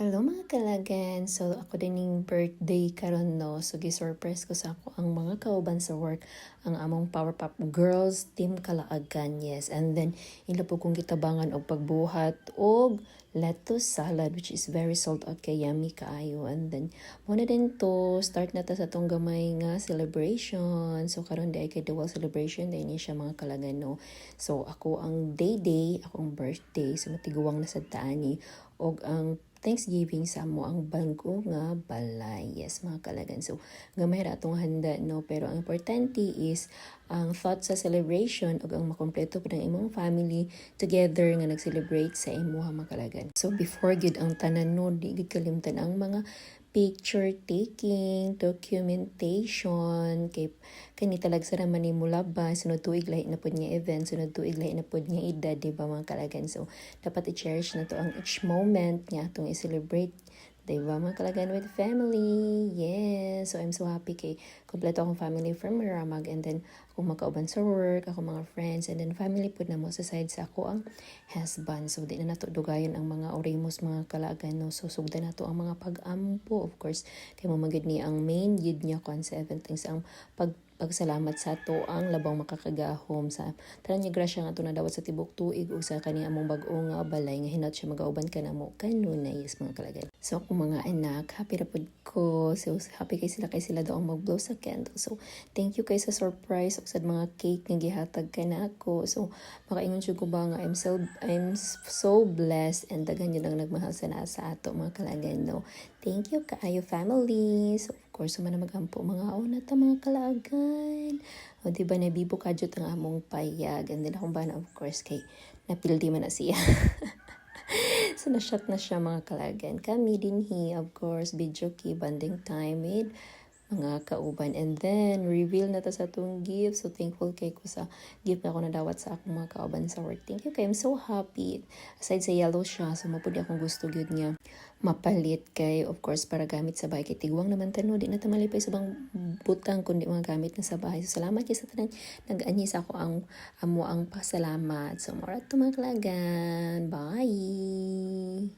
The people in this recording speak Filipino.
Hello mga kalagan! So ako din yung birthday karon no. So gi-surprise ko sa ako ang mga kauban sa work ang among Powerpuff Girls team kalaagan. Yes. And then ila po kong gitabangan og pagbuhat og lettuce salad which is very salt out kay yummy kaayo. And then muna din to start na ta sa tong gamay nga celebration. So karon di ay kay dual celebration din siya mga kalagan no. So ako ang day akong birthday so matiguwang na sa taani og ang Thanksgiving sa mo ang bangko nga balay. Yes, mga kalagan. So, gamay ra atong handa, no? Pero ang importante is ang thought sa celebration ug ang makompleto pa ng imong family together nga nag-celebrate sa imuha mga kalagan. So, before gid ang tanan no, di gid kalimtan ang mga picture taking, documentation, kay kani talag sa naman ni mula ba, sunod tuig lahi na pod nga event, sunod tuig lahi na pod nga edad, di ba mga kalagan? So, dapat i-cherish na to ang each moment nga atong i-celebrate, di ba mga kalagan with family? Yes! So, I'm so happy kay kompleto akong family from Maramag and then akong makauban sa work, akong mga friends, and then family po na mo sa side sa ako ang husband. So, di na nato dugayon ang mga orimos mga kalagan, no? So, sugdan nato ang mga pag-ampo, of course, kay mamagid ni ang main yun niya kon 7 things ang pagsalamat sa to ang labang makakagahom sa tanan niya grasya nga to na dawat sa tibok tuig ug sa kani among bag-o nga balay nga hinat siya magauban kanamo kanunay yes mga kalagay. So akong mga anak happy ra pud ko, so happy kay sila daw ang mag-blow sa candle. So thank you kay sa surprise ug sad mga cake nga gihatag kanako. So makaingon jud ko ba nga I'm so blessed and daghan yun ang nagmahal sa ato mga kalagay no. Thank you kaayo family. So of course man magampo mga una ta mga kalagan. O di ba nabibo kadyot ang among payag and then akong bana of course kay napildi man na siya. So na-shot na siya mga kalagan. Kami din of course video key banding time with mga kauban and then reveal na ta sa atong gift. So thankful kay ko sa gift na ako nadawat sa akong mga kauban sa work. Thank you kay I'm so happy. Aside sa yellow siya, so mapudi akong gusto gyud niya mapalit kay of course para gamit sa bahay kay tigwang naman tano di na ta malipay sa bang butang kundi mga gamit na sa bahay. So salamat kay sa tanan nag-anyi sa ako ang amo ang pasalamat. So mora to mga kalagan. Bye.